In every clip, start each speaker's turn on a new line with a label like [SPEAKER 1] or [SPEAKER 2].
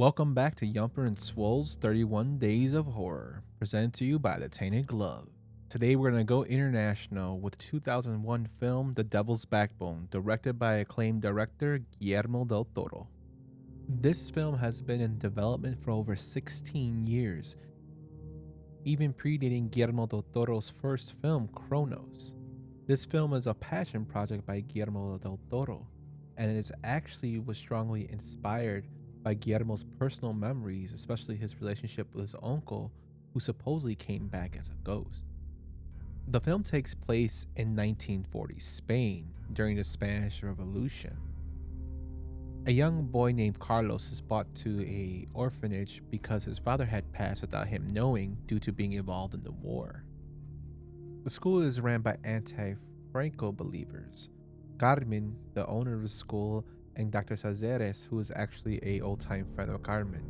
[SPEAKER 1] Welcome back to Yumper and Swole's 31 Days of Horror, presented to you by the Tainted Glove. Today we're going to go international with the 2001 film The Devil's Backbone, directed by acclaimed director Guillermo del Toro. This film has been in development for over 16 years, even predating Guillermo del Toro's first film, Cronos. This film is a passion project by Guillermo del Toro, and it actually was strongly inspired by Guillermo's personal memories, especially his relationship with his uncle, who supposedly came back as a ghost. The film takes place in 1940 Spain during the Spanish Revolution. A young boy named Carlos is brought to an orphanage because his father had passed without him knowing due to being involved in the war. The school is ran by anti-Franco believers. Carmen, the owner of the school, and Dr. Cazares, who is actually a old-time friend of Carmen,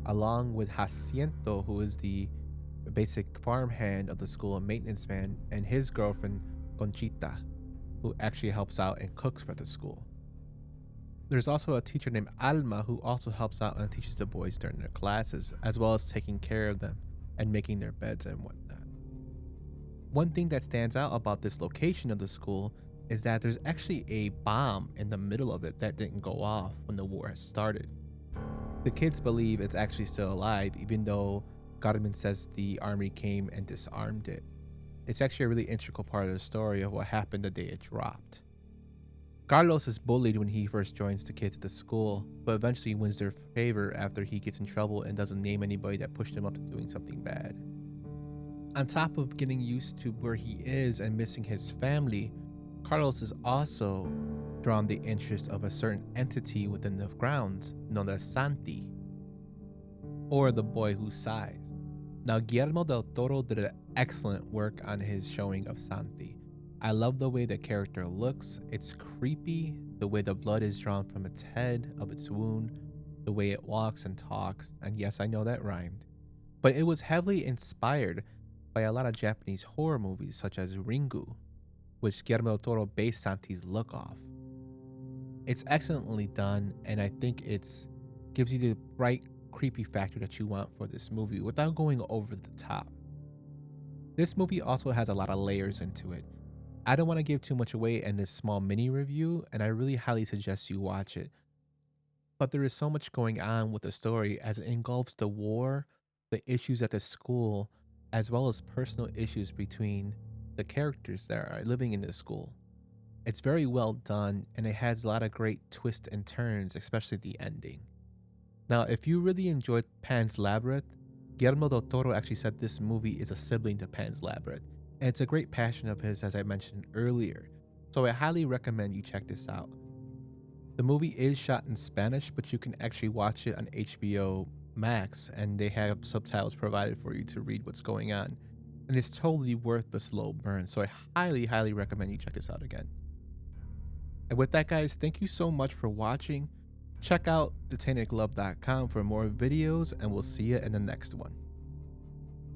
[SPEAKER 1] along with Jacinto, who is the basic farmhand of the school and maintenance man, and his girlfriend Conchita, who actually helps out and cooks for the school. There's also a teacher named Alma who also helps out and teaches the boys during their classes, as well as taking care of them and making their beds and whatnot. One thing that stands out about this location of the school is that there's actually a bomb in the middle of it that didn't go off when the war has started. The kids believe it's actually still alive, even though Carmen says the army came and disarmed it. It's actually a really integral part of the story of what happened the day it dropped. Carlos is bullied when he first joins the kids at the school, but eventually wins their favor after he gets in trouble and doesn't name anybody that pushed him up to doing something bad. On top of getting used to where he is and missing his family, Carlos is also drawn the interest of a certain entity within the grounds known as Santi, or the boy who sighs. Now, Guillermo del Toro did an excellent work on his showing of Santi. I love the way the character looks. It's creepy, the way the blood is drawn from its head of its wound, the way it walks and talks, and yes, I know that rhymed. But it was heavily inspired by a lot of Japanese horror movies such as Ringu, which Guillermo del Toro based Santi's look off. It's excellently done, and I think it's gives you the right creepy factor that you want for this movie without going over the top. This movie also has a lot of layers into it. I don't want to give too much away in this small mini review, and I really highly suggest you watch it. But there is so much going on with the story as it engulfs the war, the issues at the school, as well as personal issues between the characters that are living in this school. It's very well done, and it has a lot of great twists and turns, especially the ending. Now, if you really enjoyed Pan's Labyrinth, Guillermo del Toro actually said this movie is a sibling to Pan's Labyrinth, and it's a great passion of his, as I mentioned earlier, so I highly recommend you check this out. The movie is shot in Spanish, but you can actually watch it on HBO Max, and they have subtitles provided for you to read what's going on. And it's totally worth the slow burn, so I highly recommend you check this out again. And with that, guys, thank you so much for watching. Check out thetaintedglove.com for more videos, and we'll see you in the next one.